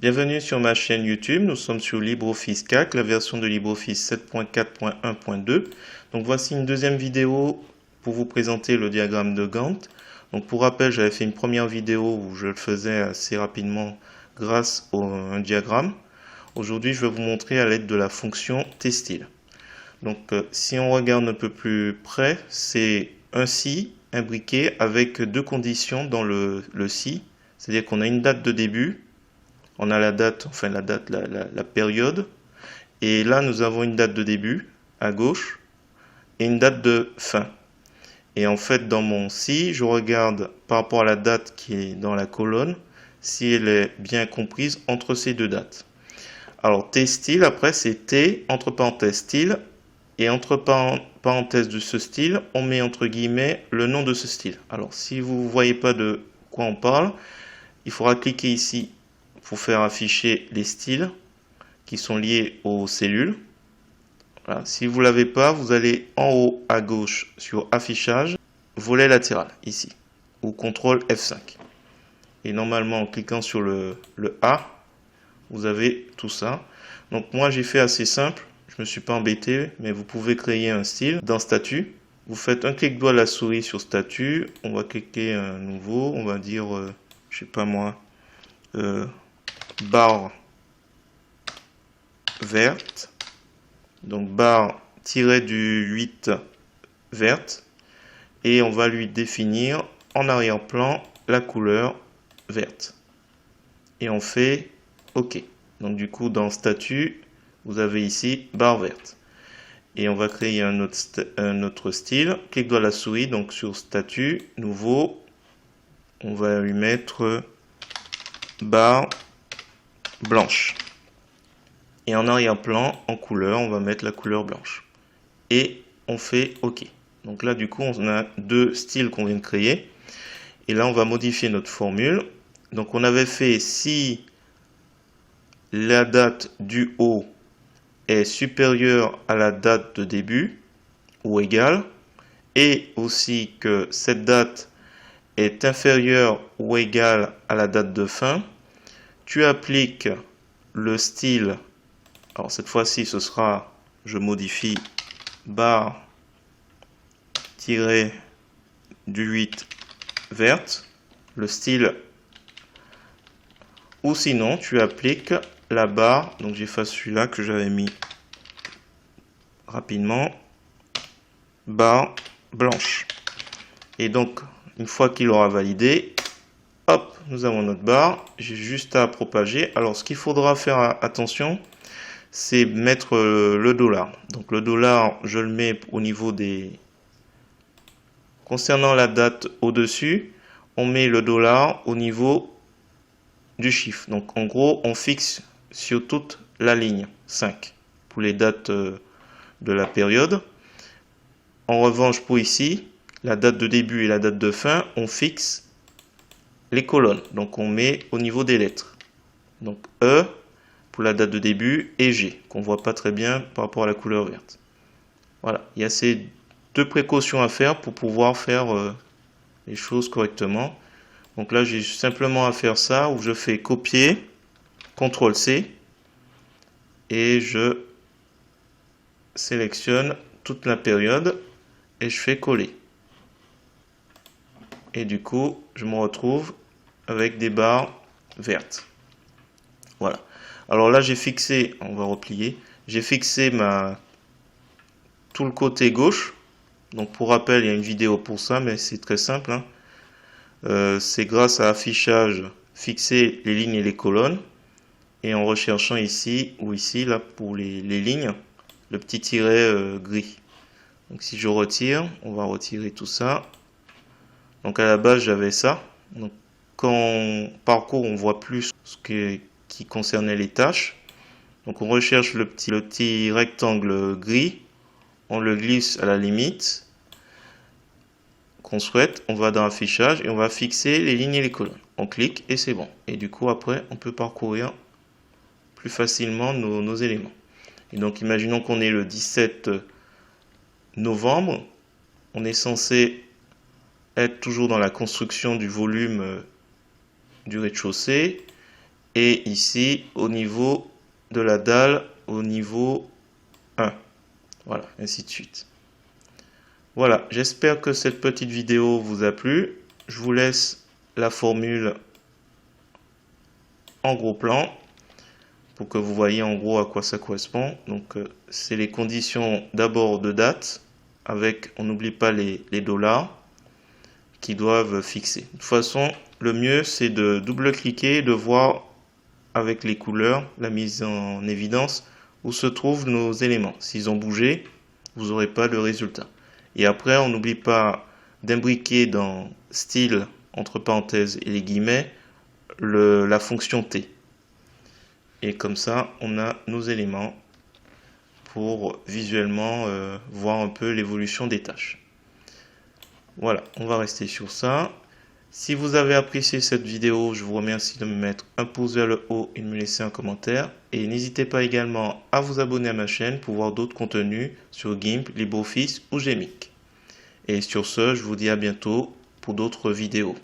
Bienvenue sur ma chaîne YouTube, nous sommes sur LibreOffice Calc, la version de LibreOffice 7.4.1.2. Donc voici une deuxième vidéo pour vous présenter le diagramme de Gantt. Donc pour rappel, j'avais fait une première vidéo où je le faisais assez rapidement grâce à un diagramme. Aujourd'hui, je vais vous montrer à l'aide de la fonction tStyle. Donc si on regarde un peu plus près, c'est un si imbriqué avec deux conditions dans le si. C'est-à-dire qu'on a une date de début. On a la date, enfin la période. Et là, nous avons une date de début à gauche et une date de fin. Et en fait, dans mon si, je regarde par rapport à la date qui est dans la colonne, si elle est bien comprise entre ces deux dates. Alors, tStyle, après, c'est T, entre parenthèses, style. Et entre parenthèses de ce style, on met entre guillemets le nom de ce style. Alors, si vous ne voyez pas de quoi on parle, il faudra cliquer ici pour faire afficher les styles qui sont liés aux cellules. Voilà. Si vous ne l'avez pas, vous allez en haut à gauche sur affichage, volet latéral ici, ou CTRL F5. Et normalement en cliquant sur le A, vous avez tout ça. Donc moi j'ai fait assez simple, je ne me suis pas embêté, mais vous pouvez créer un style dans statut. Vous faites un clic droit de la souris sur statut, on va cliquer un nouveau, on va dire, je sais pas moi, barre verte, donc barre tirée du 8 verte, et on va lui définir en arrière-plan la couleur verte. Et on fait OK. Donc du coup dans statut, vous avez ici barre verte. Et on va créer un autre style. Clic droit de la souris, donc sur statut, nouveau, on va lui mettre barre blanche. Et en arrière-plan, en couleur, on va mettre la couleur blanche. Et on fait OK. Donc là, du coup, on a deux styles qu'on vient de créer. Et là, on va modifier notre formule. Donc on avait fait si la date du haut est supérieure à la date de début ou égale, et aussi que cette date est inférieure ou égale à la date de fin, tu appliques le style. Alors cette fois-ci, ce sera, je modifie, barre tirée du 8 verte, le style, ou sinon tu appliques la barre, donc j'efface celui-là que j'avais mis rapidement, barre blanche. Et donc une fois qu'il aura validé, hop, nous avons notre barre, j'ai juste à propager. Alors ce qu'il faudra faire attention, c'est mettre le dollar. Donc le dollar, je le mets au niveau des... Concernant la date au-dessus, on met le dollar au niveau du chiffre. Donc en gros, on fixe sur toute la ligne 5 pour les dates de la période. En revanche, pour ici, la date de début et la date de fin, on fixe les colonnes. Donc on met au niveau des lettres. Donc E pour la date de début et G, qu'on ne voit pas très bien par rapport à la couleur verte. Voilà, il y a ces deux précautions à faire pour pouvoir faire les choses correctement. Donc là, j'ai simplement à faire ça, où je fais copier, CTRL C, et je sélectionne toute la période, et je fais coller. Et du coup, je me retrouve avec des barres vertes. Voilà. Alors là, j'ai fixé, on va replier, j'ai fixé tout le côté gauche. Donc pour rappel, il y a une vidéo pour ça, mais c'est très simple, hein. C'est grâce à affichage, fixer les lignes et les colonnes. Et en recherchant ici ou ici, là pour les lignes, le petit tiret gris. Donc si je retire, on va retirer tout ça. Donc à la base, j'avais ça. Donc quand on parcourt, on voit plus ce qui concernait les tâches. Donc on recherche le petit rectangle gris. On le glisse à la limite qu'on souhaite, on va dans affichage et on va fixer les lignes et les colonnes. On clique et c'est bon. Et du coup après on peut parcourir plus facilement nos éléments. Et donc imaginons qu'on est le 17 novembre, on est censé être toujours dans la construction du volume du rez-de-chaussée et ici au niveau de la dalle au niveau 1. Voilà, ainsi de suite. Voilà, j'espère que cette petite vidéo vous a plu. Je vous laisse la formule en gros plan pour que vous voyez en gros à quoi ça correspond. Donc c'est les conditions d'abord de date avec, on n'oublie pas les dollars qui doivent fixer. De toute façon, le mieux c'est de double-cliquer et de voir avec les couleurs, la mise en évidence, où se trouvent nos éléments. S'ils ont bougé, vous n'aurez pas de résultat. Et après, on n'oublie pas d'imbriquer dans style, entre parenthèses et les guillemets, la fonction T. Et comme ça, on a nos éléments pour visuellement voir un peu l'évolution des tâches. Voilà, on va rester sur ça. Si vous avez apprécié cette vidéo, je vous remercie de me mettre un pouce vers le haut et de me laisser un commentaire. Et n'hésitez pas également à vous abonner à ma chaîne pour voir d'autres contenus sur GIMP, LibreOffice ou GMIC. Et sur ce, je vous dis à bientôt pour d'autres vidéos.